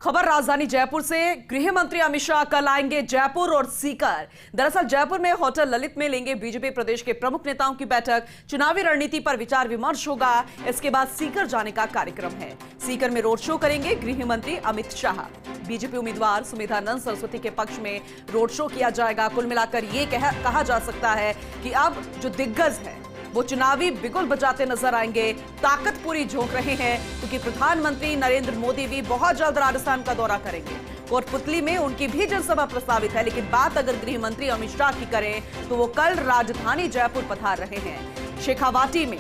खबर राजधानी जयपुर से। गृह मंत्री अमित शाह कल आएंगे जयपुर और सीकर। दरअसल जयपुर में होटल ललित में लेंगे बीजेपी प्रदेश के प्रमुख नेताओं की बैठक। चुनावी रणनीति पर विचार विमर्श होगा। इसके बाद सीकर जाने का कार्यक्रम है। सीकर में रोड शो करेंगे गृह मंत्री अमित शाह। बीजेपी उम्मीदवार सुमेधानंद सरस्वती के पक्ष में रोड शो किया जाएगा। कुल मिलाकर ये कहा जा सकता है कि अब जो दिग्गज है वो चुनावी बिगुल बजाते नजर आएंगे। ताकत पूरी झोंक रहे हैं क्योंकि प्रधानमंत्री नरेंद्र मोदी भी बहुत जल्द राजस्थान का दौरा करेंगे। कोटपुतली में उनकी भी जनसभा प्रस्तावित है, लेकिन बात अगर गृह मंत्री अमित शाह की करें तो वो कल राजधानी जयपुर पधार रहे हैं। शेखावाटी में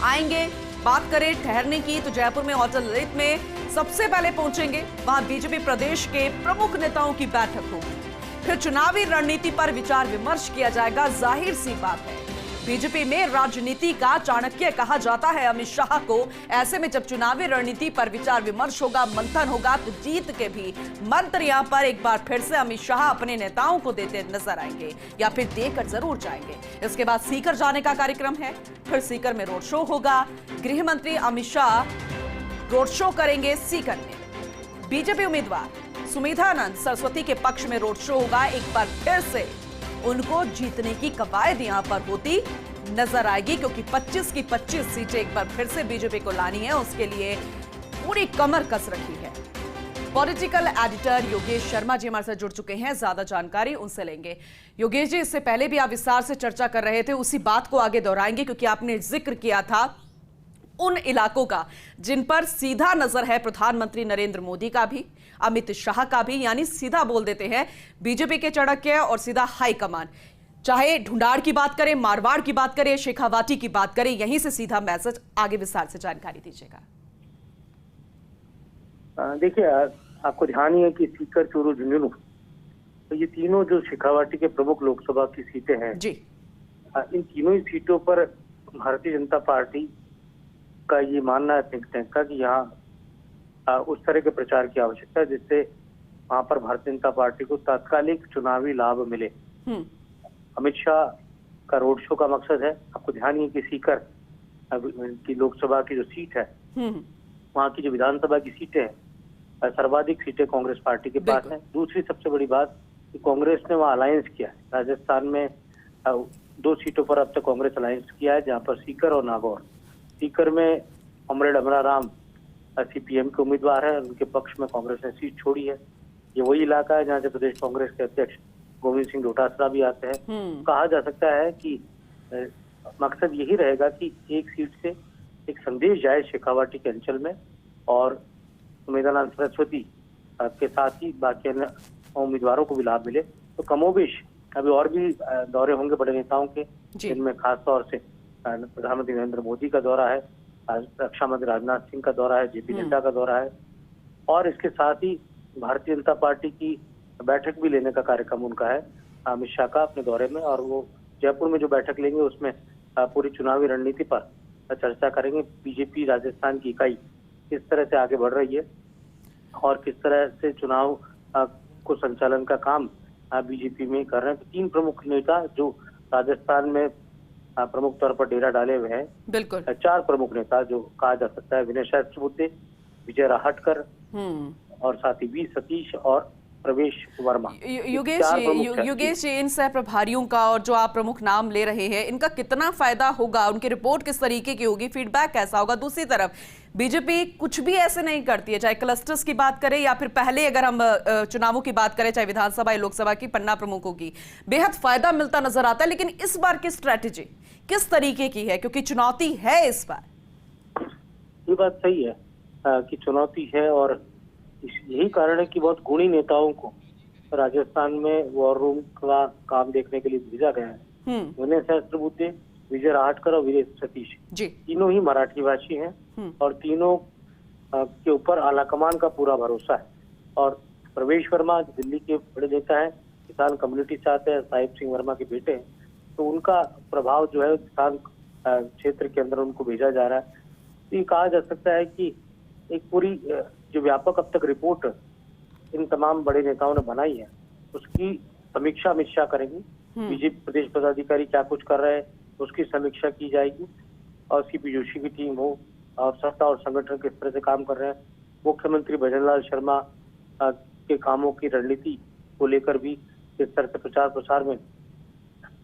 आएंगे। बात करें ठहरने की तो जयपुर में होटल ललित में सबसे पहले पहुंचेंगे। वहां बीजेपी प्रदेश के प्रमुख नेताओं की बैठक होगी। फिर चुनावी रणनीति पर विचार विमर्श किया जाएगा। जाहिर सी बात है बीजेपी में राजनीति का चाणक्य कहा जाता है अमित शाह को। ऐसे में जब चुनावी रणनीति पर विचार विमर्श होगा, मंथन होगा, तो जीत के भी मंत्र यहां पर एक बार फिर से अमित शाह अपने नेताओं को देते नजर आएंगे या फिर देकर जरूर जाएंगे। इसके बाद सीकर जाने का कार्यक्रम है। फिर सीकर में रोड शो होगा। गृह मंत्री अमित शाह रोड शो करेंगे सीकर में। बीजेपी उम्मीदवार सुमेधानंद सरस्वती के पक्ष में रोड शो होगा। एक बार फिर से उनको जीतने की कवायद यहां पर होती नजर आएगी क्योंकि 25 की 25 सीटें एक बार फिर से बीजेपी को लानी है। उसके लिए पूरी कमर कस रखी है। पॉलिटिकल एडिटर योगेश शर्मा जी हमारे साथ जुड़ चुके हैं। ज्यादा जानकारी उनसे लेंगे। योगेश जी, इससे पहले भी आप विस्तार से चर्चा कर रहे थे, उसी बात को आगे दोहराएंगे क्योंकि आपने जिक्र किया था उन इलाकों का जिन पर सीधा नजर है प्रधानमंत्री नरेंद्र मोदी का भी, अमित शाह का भी, यानी सीधा बोल देते हैं बीजेपी के चाणक्य और सीधा हाईकमान। चाहे ढूंढाड़ की बात करें, मारवाड़ की बात करें, शेखावाटी की बात करें, यहीं से सीधा मैसेज। आगे विस्तार से जानकारी दीजिएगा। देखिए, आपको ध्यान ही है कि सीकर, चूरू, झुंझुनू, तो ये तीनों जो शेखावाटी के प्रमुख लोकसभा की सीटें हैं जी, इन तीनों ही सीटों पर भारतीय जनता पार्टी का ये मानना है थिंक टैंक का कि यहाँ उस तरह के प्रचार की आवश्यकता है जिससे वहां पर भारतीय जनता पार्टी को तात्कालिक चुनावी लाभ मिले। अमित शाह का रोड शो का मकसद है। आपको ध्यान ही है कि सीकर की लोकसभा की जो सीट है, वहाँ की जो विधानसभा की सीटें हैं, सर्वाधिक सीटें कांग्रेस पार्टी के पास हैं। दूसरी सबसे बड़ी बात कि कांग्रेस ने वहाँ अलायंस किया है। राजस्थान में 2 सीटों पर अब तक कांग्रेस अलायंस किया है, जहाँ पर सीकर और नागौर। सीकर में कॉमरेड अमरा राम सीपीएम के उम्मीदवार है, उनके पक्ष में कांग्रेस ने सीट छोड़ी है। ये वही इलाका है जहाँ से प्रदेश कांग्रेस के अध्यक्ष गोविंद सिंह डोटासरा भी आते हैं। कहा जा सकता है कि मकसद यही रहेगा कि एक सीट से एक संदेश जाए शेखावाटी के अंचल में और सुमेधानंद सरस्वती के साथ ही बाकी अन्य उम्मीदवारों को भी लाभ मिले। तो कमोबेश अभी और भी दौरे होंगे बड़े नेताओं के, जिनमें खासतौर से प्रधानमंत्री नरेंद्र मोदी का दौरा है, रक्षा मंत्री राजनाथ सिंह का दौरा है, जेपी नड्डा का दौरा है, और इसके साथ ही भारतीय जनता पार्टी की बैठक भी लेने का कार्यक्रम उनका है अमित शाह का अपने दौरे में। और वो जयपुर में जो बैठक लेंगे उसमें पूरी चुनावी रणनीति पर चर्चा करेंगे। बीजेपी राजस्थान की इकाई किस तरह से आगे बढ़ रही है और किस तरह से चुनाव को संचालन का काम बीजेपी में कर रहे हैं। तो 3 प्रमुख नेता जो राजस्थान में प्रमुख तौर पर डेरा डाले हुए हैं, बिल्कुल 4 प्रमुख नेता जो कहा जा सकता है विनय सहस्त्रबुद्धे, विजय राहटकर और साथ ही वी सतीश और प्रवेश वर्मा। योगेश जी, इन सह प्रभारियों का और जो आप प्रमुख नाम ले रहे हैं, इनका कितना फायदा होगा? उनकी रिपोर्ट किस तरीके की होगी? फीडबैक कैसा होगा? दूसरी तरफ बीजेपी कुछ भी ऐसे नहीं करती है, चाहे क्लस्टर्स की बात करें या फिर पहले अगर हम चुनावों की बात करें, चाहे विधानसभा या लोकसभा की, पन्ना प्रमुखों की बेहद फायदा मिलता नजर आता है। लेकिन इस बार की स्ट्रैटेजी किस तरीके की है? क्योंकि चुनौती है इस बार। ये बात सही है कि चुनौती है और यही कारण है कि बहुत गुणी नेताओं को राजस्थान में वॉर रूम का काम देखने के लिए भेजा गया है। विनय सहस्त्रबुद्धे, विजय राहटकर और वीर सतीश तीनों ही मराठी भाषी हैं और तीनों के ऊपर आलाकमान का पूरा भरोसा है। और प्रवेश वर्मा दिल्ली के बड़े नेता हैं, किसान कम्युनिटी से आते हैं, साहिब सिंह वर्मा के बेटे हैं, तो उनका प्रभाव जो है किसान क्षेत्र के अंदर उनको भेजा जा रहा है। तो ये कहा जा सकता है कि एक पूरी जो व्यापक अब तक रिपोर्ट इन तमाम बड़े नेताओं ने बनाई है, उसकी समीक्षा अमित शाह करेंगे। बीजेपी प्रदेश पदाधिकारी क्या कुछ कर रहे हैं उसकी समीक्षा की जाएगी और सीपी जोशी की टीम हो और सत्ता और संगठन किस तरह से काम कर रहे हैं मुख्यमंत्री भजनलाल शर्मा के कामों की रणनीति को लेकर भी इस तरह से प्रचार प्रसार में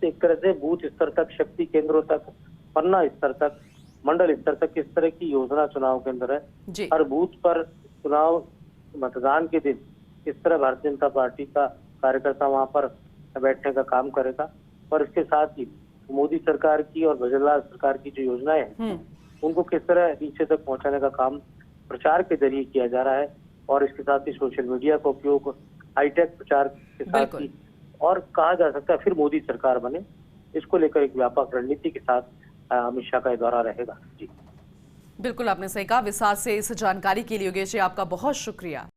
एक तरह से बूथ स्तर तक, शक्ति केंद्रों तक, पन्ना स्तर तक, मंडल स्तर तक किस तरह की योजना चुनाव के अंदर है। हर बूथ पर चुनाव मतदान के दिन इस तरह भारतीय जनता पार्टी का कार्यकर्ता वहां पर बैठने का काम करेगा। और इसके साथ ही मोदी सरकार की और भजनलाल सरकार की जो योजनाएं हैं उनको किस तरह नीचे तक पहुंचाने का काम प्रचार के जरिए किया जा रहा है। और इसके साथ ही सोशल मीडिया का उपयोग, हाईटेक प्रचार के साथ ही, और कहा जा सकता है फिर मोदी सरकार बने, इसको लेकर एक व्यापक रणनीति के साथ अमित शाह का दौरा रहेगा। जी बिल्कुल, आपने सही कहा। विस्तार से इस जानकारी के लिए योगेश जी आपका बहुत शुक्रिया।